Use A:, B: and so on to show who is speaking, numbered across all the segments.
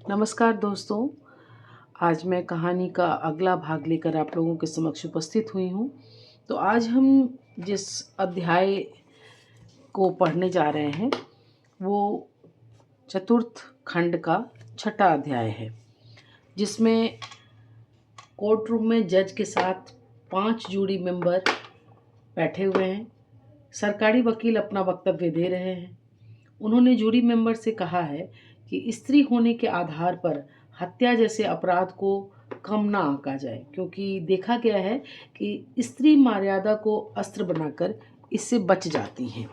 A: नमस्कार दोस्तों। आज मैं कहानी का अगला भाग लेकर आप लोगों के समक्ष उपस्थित हुई हूँ। तो आज हम जिस अध्याय को पढ़ने जा रहे हैं वो चतुर्थ खंड का छठा अध्याय है, जिसमें कोर्ट रूम में जज के साथ 5 जूरी मेंबर बैठे हुए हैं। सरकारी वकील अपना वक्तव्य दे रहे हैं। उन्होंने जूरी मेंबर से कहा है कि स्त्री होने के आधार पर हत्या जैसे अपराध को कम ना आंका जाए, क्योंकि देखा गया है कि स्त्री मर्यादा को अस्त्र बनाकर इससे बच जाती हैं।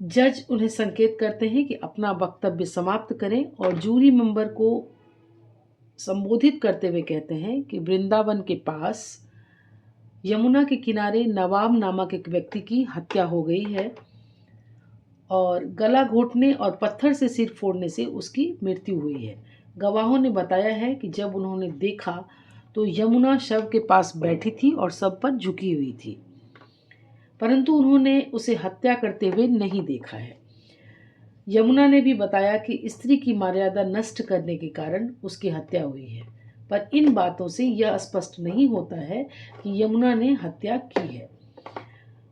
A: जज उन्हें संकेत करते हैं कि अपना वक्तव्य समाप्त करें और जूरी मेंबर को संबोधित करते हुए कहते हैं कि वृंदावन के पास यमुना के किनारे नवाब नामक एक व्यक्ति की हत्या हो गई है और गला घोटने और पत्थर से सिर फोड़ने से उसकी मृत्यु हुई है। गवाहों ने बताया है कि जब उन्होंने देखा तो यमुना शव के पास बैठी थी और सब पर झुकी हुई थी, परंतु उन्होंने उसे हत्या करते हुए नहीं देखा है। यमुना ने भी बताया कि स्त्री की मर्यादा नष्ट करने के कारण उसकी हत्या हुई है, पर इन बातों से यह स्पष्ट नहीं होता है कि यमुना ने हत्या की है।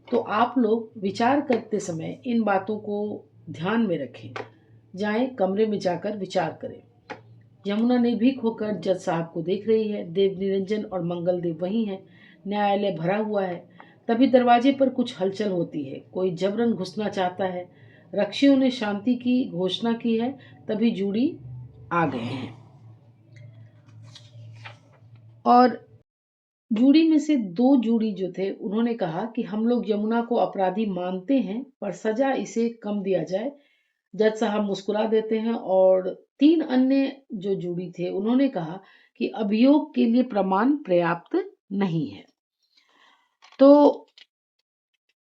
A: तो आप लोग विचार करते समय इन बातों को ध्यान में रखें। जाएं, कमरे में जाकर विचार करें। यमुना निर्भीक होकर जज साहब को देख रही है। देव निरंजन और मंगल देव वहीं हैं। न्यायालय भरा हुआ है। तभी दरवाजे पर कुछ हलचल होती है। कोई जबरन घुसना चाहता है। रक्षियों ने शांति की घोषणा की है। तभी जूरी आ गए हैं और जूरी में से 2 जूरी जो थे उन्होंने कहा कि हम लोग यमुना को अपराधी मानते हैं, पर सजा इसे कम दिया जाए। जज साहब मुस्कुरा देते हैं और 3 अन्य जो जूरी थे उन्होंने कहा कि अभियोग के लिए प्रमाण पर्याप्त नहीं है। तो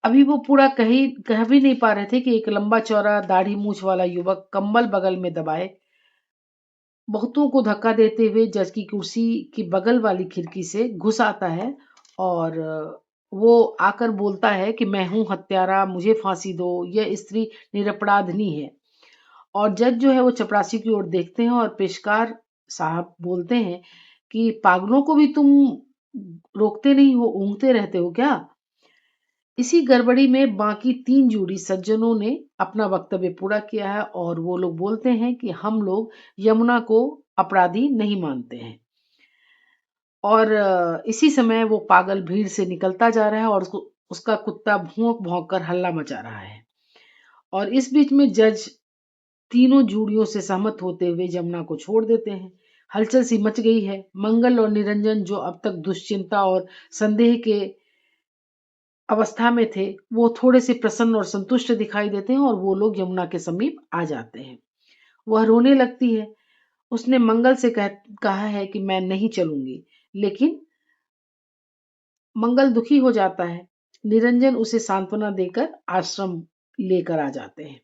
A: अभी वो पूरा कह भी नहीं पा रहे थे कि एक लंबा चौड़ा दाढ़ी मूछ वाला युवक कंबल बगल में दबाए बहुतों को धक्का देते हुए जज की कुर्सी की बगल वाली खिड़की से घुस आता है और वो आकर बोलता है कि मैं हूं हत्यारा, मुझे फांसी दो, यह स्त्री निरपराधनी है। और जज जो है वो चपरासी की ओर देखते हैं और पेशकार साहब बोलते हैं कि पागलों को भी तुम रोकते नहीं हो, ऊँघते रहते हो क्या? इसी गड़बड़ी में बाकी 3 जूरी सज्जनों ने अपना वक्तव्य पूरा किया है और वो लोग बोलते हैं कि हम लोग यमुना को अपराधी नहीं मानते हैं। और इसी समय वो पागल भीड़ से निकलता जा रहा है और उसका कुत्ता भौंक भौंक कर हल्ला मचा रहा है। और इस बीच में जज तीनों जूड़ियों से सहमत होते हुए यमुना को छोड़ देते हैं। हलचल सी मच गई है। मंगल और निरंजन जो अब तक दुश्चिंता और संदेह के अवस्था में थे, वो थोड़े से प्रसन्न और संतुष्ट दिखाई देते हैं और वो लोग यमुना के समीप आ जाते हैं। वह रोने लगती है। उसने मंगल से कहा है कि मैं नहीं चलूंगी, लेकिन मंगल दुखी हो जाता है। निरंजन उसे सांत्वना देकर आश्रम लेकर आ जाते हैं।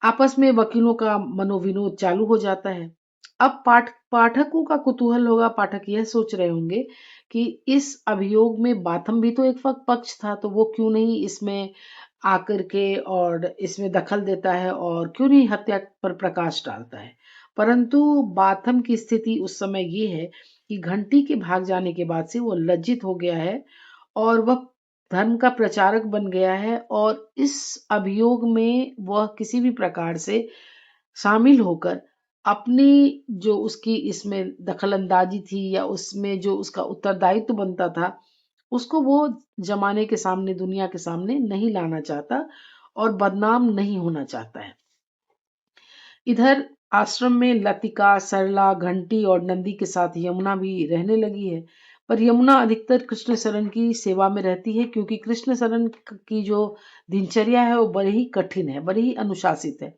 A: आपस में वकीलों का मनोविनोद चालू हो जाता है। अब पाठकों का कुतूहल होगा। पाठक यह सोच रहे होंगे कि इस अभियोग में बाथम भी तो एक पक्ष था, तो वो क्यों नहीं इसमें आकर के और इसमें दखल देता है और क्यों नहीं हत्या पर प्रकाश डालता है। परंतु बाथम की स्थिति उस समय ये है कि घंटी के भाग जाने के बाद से वो लज्जित हो गया है और वह धर्म का प्रचारक बन गया है और इस अभियोग में वह किसी भी प्रकार से शामिल होकर अपनी जो उसकी इसमें दखलंदाजी थी या उसमें जो उसका उत्तरदायित्व बनता था, उसको वो जमाने के सामने, दुनिया के सामने नहीं लाना चाहता और बदनाम नहीं होना चाहता है। इधर आश्रम में लतिका, सरला, घंटी और नंदी के साथ यमुना भी रहने लगी है, पर यमुना अधिकतर कृष्ण शरण की सेवा में रहती है, क्योंकि कृष्ण शरण की जो दिनचर्या है वो बड़ी ही कठिन है, बड़ी ही अनुशासित है।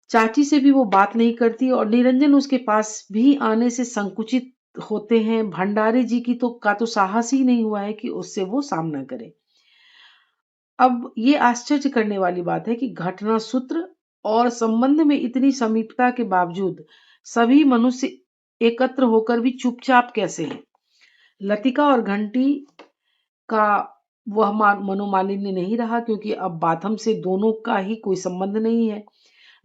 A: चाची से भी वो बात नहीं करती और निरंजन उसके पास भी आने से संकुचित होते हैं। भंडारी जी की तो साहस ही नहीं हुआ है कि उससे वो सामना करे। अब ये आश्चर्य करने वाली बात है कि घटना सूत्र और संबंध में इतनी समीपता के बावजूद सभी मनुष्य एकत्र होकर भी चुपचाप कैसे हैं। लतिका और घंटी का वह मनोमालिन्य नहीं रहा, क्योंकि अब बाथम से दोनों का ही कोई संबंध नहीं है।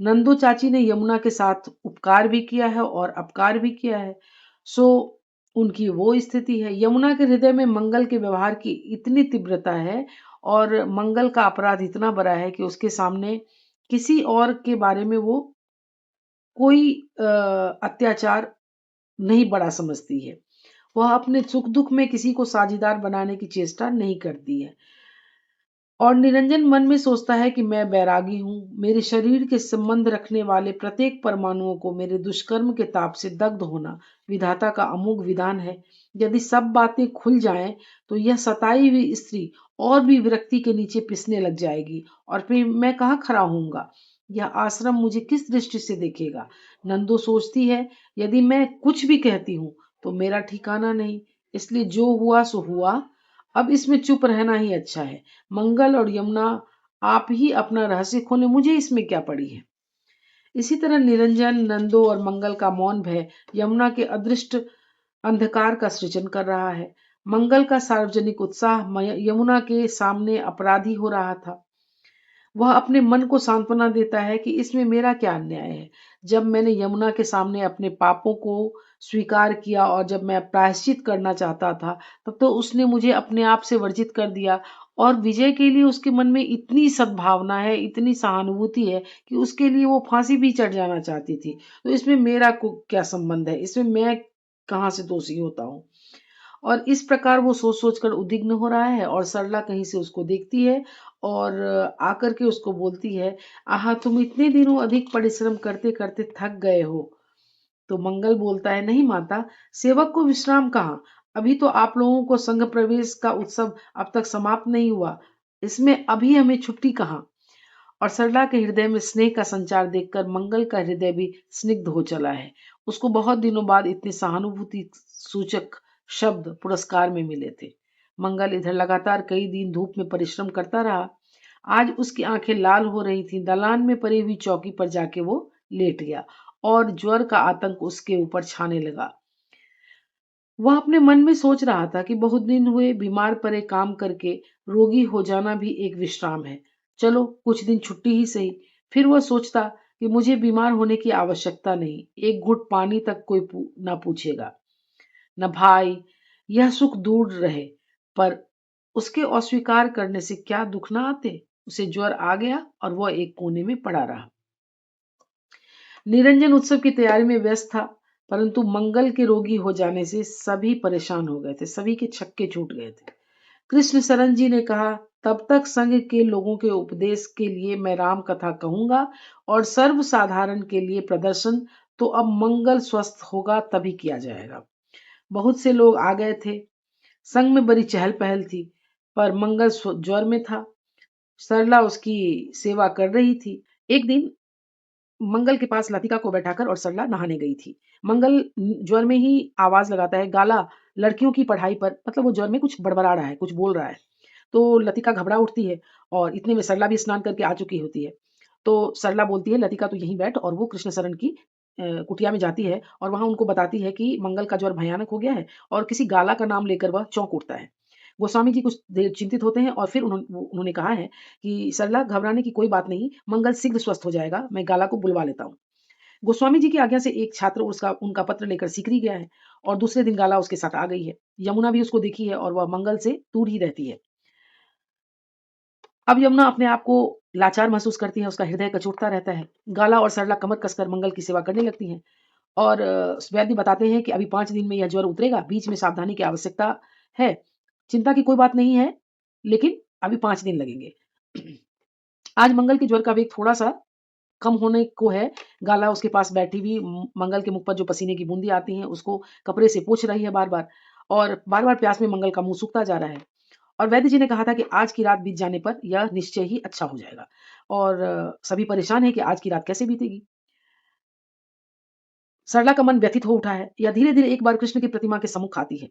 A: नंदो चाची ने यमुना के साथ उपकार भी किया है और अपकार भी किया है। सो उनकी वो स्थिति है। यमुना के हृदय में मंगल के व्यवहार की इतनी तीव्रता है और मंगल का अपराध इतना बड़ा है कि उसके सामने किसी और के बारे में वो कोई अत्याचार नहीं बड़ा समझती है। वह अपने सुख दुख में किसी को साझेदार बनाने की चेष्टा नहीं करती है। और निरंजन मन में सोचता है कि मैं बैरागी हूँ। मेरे शरीर के संबंध रखने वाले प्रत्येक परमाणुओं को मेरे दुष्कर्म के ताप से दग्ध होना विधाता का अमोघ विधान है। यदि सब बातें खुल जाएं तो यह सताई हुई स्त्री और भी विरक्ति के नीचे पिसने लग जाएगी और फिर मैं कहाँ खड़ा होऊंगा। यह आश्रम मुझे किस दृष्टि से देखेगा। नंदो सोचती है, यदि मैं कुछ भी कहती हूँ तो मेरा ठिकाना नहीं, इसलिए जो हुआ सो हुआ। अब इसमें चुप रहना ही अच्छा है। मंगल और यमुना आप ही अपना रहस्य खोले, मुझे इसमें क्या पड़ी है। इसी तरह निरंजन, नंदो और मंगल का मौन भय यमुना के अदृष्ट अंधकार का सृजन कर रहा है। मंगल का सार्वजनिक उत्साह यमुना के सामने अपराधी हो रहा था। वह अपने मन को सांत्वना देता है कि इसमें मेरा क्या अन्याय है। जब मैंने यमुना के सामने अपने पापों को स्वीकार किया और जब मैं प्रायश्चित करना चाहता था, तब तो उसने मुझे अपने आप से वर्जित कर दिया। और विजय के लिए उसके मन में इतनी सद्भावना है, इतनी सहानुभूति है कि उसके लिए वो फांसी भी चढ़ जाना चाहती थी। तो इसमें मेरा क्या संबंध है, इसमें मैं कहाँ से दोषी होता हूँ। और इस प्रकार वो सोच सोच कर उद्विग्न हो रहा है और सरला कहीं से उसको देखती है और आकर के उसको बोलती है, आहा तुम इतने दिनों अधिक परिश्रम करते करते थक गए हो। तो मंगल बोलता है, नहीं माता, सेवक को विश्राम कहाँ। अभी तो आप लोगों को संघ प्रवेश का उत्सव अब तक समाप्त नहीं हुआ, इसमें अभी हमें छुट्टी कहाँ। और सरला के हृदय में स्नेह का संचार देखकर मंगल का हृदय भी स्निग्ध हो चला है। उसको बहुत दिनों बाद इतने सहानुभूति सूचक शब्द पुरस्कार में मिले थे। मंगल इधर लगातार कई दिन धूप में परिश्रम करता रहा। आज उसकी आंखें लाल हो रही थी। दलान में पड़ी हुई चौकी पर जाके वो लेट गया और ज्वर का आतंक उसके ऊपर छाने लगा। वह अपने मन में सोच रहा था कि बहुत दिन हुए बीमार पड़े काम करके, रोगी हो जाना भी एक विश्राम है। चलो कुछ दिन छुट्टी ही सही। फिर वह सोचता कि मुझे बीमार होने की आवश्यकता नहीं, एक घुट पानी तक कोई ना पूछेगा, न भाई। यह सुख दूर रहे, पर उसके अस्वीकार करने से क्या दुख ना आते। उसे ज्वर आ गया और वह एक कोने में पड़ा रहा। निरंजन उत्सव की तैयारी में व्यस्त था, परंतु मंगल के रोगी हो जाने से सभी परेशान हो गए थे, सभी के छक्के छूट गए थे। कृष्ण शरण जी ने कहा, तब तक संघ के लोगों के उपदेश के लिए मैं राम कथा कहूंगा और सर्वसाधारण के लिए प्रदर्शन तो अब मंगल स्वस्थ होगा तभी किया जाएगा। बहुत से लोग आ गए थे। संघ में बड़ी चहल पहल थी, पर मंगल ज्वर में था। सरला उसकी सेवा कर रही थी। एक दिन मंगल के पास लतिका को बैठाकर और सरला नहाने गई थी। मंगल ज्वर में ही आवाज लगाता है, गाला, लड़कियों की पढ़ाई पर। मतलब वो ज्वर में कुछ बड़बड़ा रहा है, कुछ बोल रहा है। तो लतिका घबरा उठती है और इतने में सरला भी स्नान करके आ चुकी होती है। तो सरला बोलती है, लतिका तू यहीं बैठ, और वो कृष्ण शरण की कुटिया में जाती है और वहां उनको बताती है कि मंगल का ज्वर भयानक हो गया है और किसी गाला का नाम लेकर वह चौंक उठता है। गोस्वामी जी कुछ देर चिंतित होते हैं और फिर उन्होंने कहा है कि सरला घबराने की कोई बात नहीं, मंगल शीघ्र स्वस्थ हो जाएगा, मैं गाला को बुलवा लेता हूँ। गोस्वामी जी की आज्ञा से एक छात्र उसका उनका पत्र लेकर सीकरी गया है और दूसरे दिन गाला उसके साथ आ गई है। यमुना भी उसको देखी है और वह मंगल से दूर ही रहती है। अब यमुना अपने आप को लाचार महसूस करती है, उसका हृदय कचोटता रहता है। गाला और सरला कमर कसकर मंगल की सेवा करने लगती हैं और वैद्य बताते हैं कि अभी 5 दिन में यह ज्वर उतरेगा, बीच में सावधानी की आवश्यकता है। चिंता की कोई बात नहीं है, लेकिन अभी 5 दिन लगेंगे। आज मंगल के ज्वर का वेग थोड़ा-सा कम होने को है। गाला उसके पास बैठी हुई मंगल के मुख पर जो पसीने की बूंदी आती हैं, उसको कपड़े से पोंछ रही है बार-बार और बार-बार प्यास में मंगल का मुँह सूखता जा रहा है। और वैद्य जी ने कहा था कि आज की रात बीत जाने पर यह निश्चय ही अच्छा हो जाएगा और सभी परेशान हैं कि आज की रात कैसे बीतेगी। सरला का मन व्यथित हो उठा है। यह धीरे-धीरे एक बार कृष्ण की प्रतिमा के सम्मुख आती है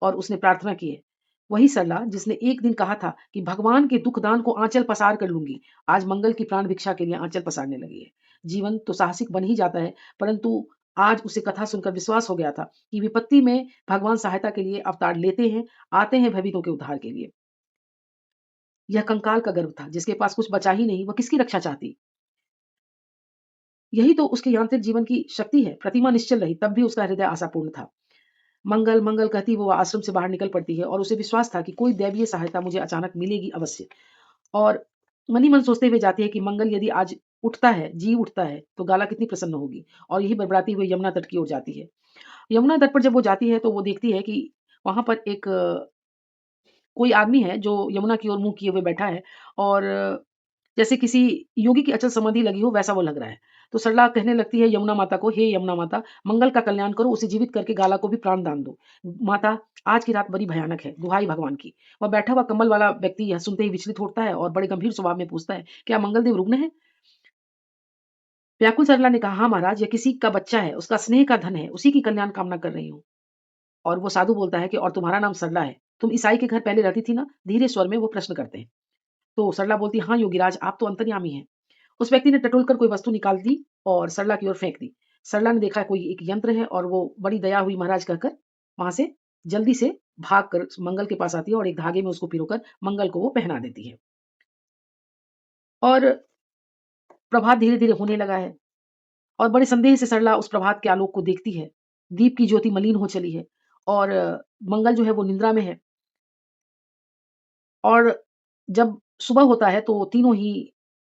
A: और उसने प्रार्थना की है। वही सरला जिसने एक दिन कहा था कि भगवान के दुखदान को आंचल पसार कर लूंगी, आज मंगल की प्राण भिक्षा के लिए आंचल पसारने लगी है। जीवन तो साहसिक बन ही जाता है, परंतु आज उसे कथा सुनकर विश्वास हो गया था कि विपत्ति में भगवान सहायता के लिए अवतार लेते हैं, आते हैं भयभीतों के उद्धार के लिए। यह कंकाल का गर्भ था जिसके पास कुछ बचा ही नहीं, वह किसकी रक्षा चाहती। यही तो उसके यांत्रिक जीवन की शक्ति है। प्रतिमा निश्चल रही, तब भी उसका हृदय आशापूर्ण था। मंगल, मंगल कहती वो आश्रम से बाहर निकल पड़ती है और उसे विश्वास था कि कोई दैवीय सहायता मुझे अचानक मिलेगी अवश्य। और मन ही मन सोचते हुए जाती है कि मंगल यदि आज उठता है, जी उठता है, तो गाला कितनी प्रसन्न होगी। और यही बड़बड़ाती हुई यमुना तट की ओर जाती है। यमुना तट पर जब वो जाती है तो वो देखती है कि वहाँ पर एक कोई आदमी है जो यमुना की ओर मुँह किए हुए बैठा है और जैसे किसी योगी की अचल समाधि लगी हो वैसा वो लग रहा है। तो सरला कहने लगती है यमुना माता को, हे यमुना माता, मंगल का कल्याण करो, उसे जीवित करके गाला को भी प्राण दान दो। माता, आज की रात बड़ी भयानक है, दुहाई भगवान की। वह बैठा हुआ कम्बल वाला व्यक्ति यह सुनते ही विचलित होता है और बड़े गंभीर स्वभाव में पूछता है, क्या मंगलदेव रुग्ण है? व्याकुल सरला ने कहा, हाँ महाराज, यह किसी का बच्चा है, उसका स्नेह का धन है, उसी की कल्याण कामना कर रही हूँ। और वो साधु बोलता है कि और तुम्हारा नाम सरला है, तुम ईसाई के घर पहले रहती थी ना? धीरे स्वर में वो प्रश्न करते हैं। तो सरला बोलती है, हाँ योगीराज, आप तो अंतर्यामी हैं। उस व्यक्ति ने टटोल कर कोई वस्तु निकाल दी और सरला की ओर फेंक दी। सरला ने देखा कोई एक यंत्र है और वो बड़ी दया हुई महाराज कहकर वहां से जल्दी से भाग कर मंगल के पास आती है और एक धागे में उसको पिरोकर मंगल को वो पहना देती है। और प्रभात धीरे धीरे होने लगा है और बड़े संदेह से सरला उस प्रभात के आलोक को देखती है। दीप की ज्योति मलिन हो चली है और मंगल जो है वो निंद्रा में है। और जब सुबह होता है तो तीनों ही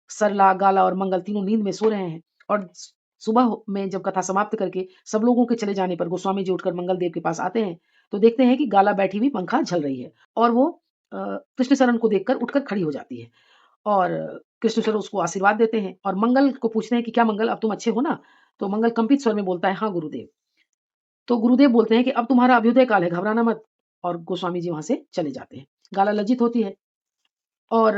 A: सरला, गाला और मंगल तीनों नींद में सो रहे हैं। और सुबह में जब कथा समाप्त करके सब लोगों के चले जाने पर गोस्वामी जी उठकर मंगल देव के पास आते हैं, तो देखते हैं कि गाला बैठी हुई पंखा झल रही है और वो कृष्ण शरण को देखकर उठकर खड़ी हो जाती है और कृष्ण शरण उसको आशीर्वाद देते हैं और मंगल को पूछते हैं कि क्या मंगल, अब तुम अच्छे हो ना? तो मंगल कंपित स्वर में बोलता है, हाँ गुरुदेव। तो गुरुदेव बोलते हैं कि अब तुम्हारा अभ्युदय काल है, घबराना मत। और गोस्वामी जी वहां से चले जाते हैं। गाला लज्जित होती है और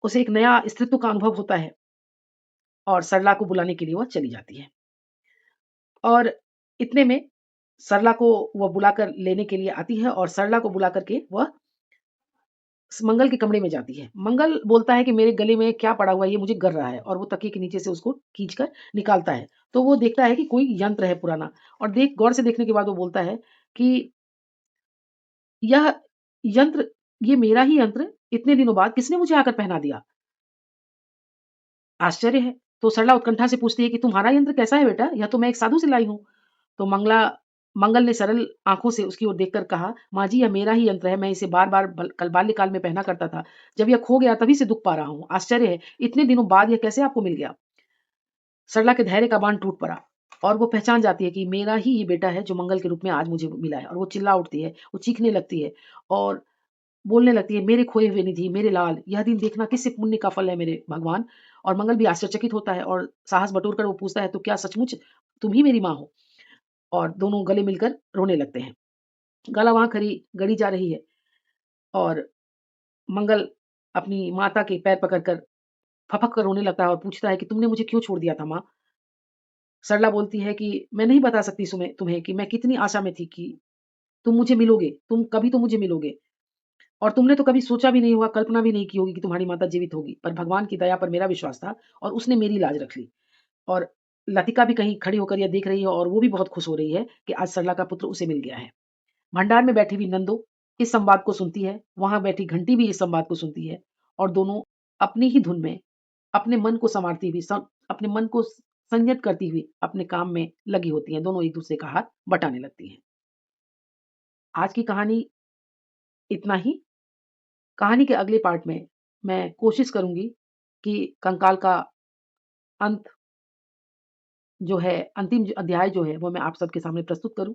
A: उसे एक नया अस्तित्व का अनुभव होता है और सरला को बुलाने के लिए वह चली जाती है। और इतने में सरला को वह बुलाकर लेने के लिए आती है और सरला को बुला करके वह मंगल के कमरे में जाती है। मंगल बोलता है कि मेरे गले में क्या पड़ा हुआ है, ये मुझे गर रहा है और वो तकिए के नीचे से उसको खींचकर निकालता है। तो वो देखता है कि कोई यंत्र है पुराना और गौर से देखने के बाद वो बोलता है कि यह यंत्र, ये मेरा ही यंत्र इतने दिनों बाद किसने मुझे आकर पहना दिया? आश्चर्य है। तो सरला उत्कंठा से पूछती है कि तुम्हारा यंत्र कैसा है बेटा? यह तो मैं एक साधु से लाई हूँ। तो मंगल ने सरल आँखों से उसकी ओर देखकर कहा, माँ जी, यह मेरा ही यंत्र है। मैं इसे बार-बार कल बाल्यकाल में पहना करता था। जब यह खो गया तभी से दुःख पा रहा हूँ। आश्चर्य है, इतने दिनों बाद यह कैसे आपको मिल गया? सरला के धैर्य का बाँध टूट पड़ा और वो पहचान जाती है कि मेरा ही ये बेटा है जो मंगल के रूप में आज मुझे मिला है। और वो चिल्ला उठती है, वो चीखने लगती है और बोलने लगती है, मेरे खोए हुए निधि, मेरे लाल, यह दिन देखना किस पुण्य का फल है मेरे भगवान। और मंगल भी आश्चर्यचकित होता है और साहस बटोर कर वो पूछता है, तो क्या सचमुच तुम ही मेरी माँ हो? और दोनों गले मिलकर रोने लगते हैं। गला वहाँ खड़ी गड़ी जा रही है और मंगल अपनी माता के पैर पकड़कर फपक कर रोने लगता है और पूछता है कि तुमने मुझे क्यों छोड़ दिया था माँ? सरला बोलती है कि मैं नहीं बता सकती तुम्हें कि मैं कितनी आशा में थी कि तुम मुझे मिलोगे, तुम कभी तो मुझे मिलोगे। और तुमने तो कभी सोचा भी नहीं होगा, कल्पना भी नहीं की होगी कि तुम्हारी माता जीवित होगी। पर भगवान की दया पर मेरा विश्वास था और उसने मेरी लाज रख ली। और लतिका भी कहीं खड़ी होकर यह देख रही है और वो भी बहुत खुश हो रही है कि आज सरला का पुत्र उसे मिल गया है। भंडार में बैठी हुई नंदो इस संवाद को सुनती है, वहां बैठी घंटी भी इस संवाद को सुनती है और दोनों अपनी ही धुन में अपने मन को संवारती हुई अपने मन को संयत करती हुई अपने काम में लगी होती हैं। दोनों एक दूसरे का हाथ बटाने लगती हैं। आज की कहानी इतना ही। कहानी के अगले पार्ट में मैं कोशिश करूंगी कि कंकाल का अंत जो है, अंतिम अध्याय जो है वो मैं आप सबके सामने प्रस्तुत करूं।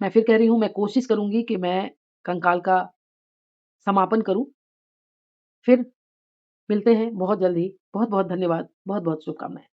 A: मैं फिर कह रही हूं, मैं कोशिश करूंगी कि मैं कंकाल का समापन करूं। फिर मिलते हैं बहुत जल्दी। बहुत बहुत धन्यवाद, बहुत बहुत शुभकामनाएं।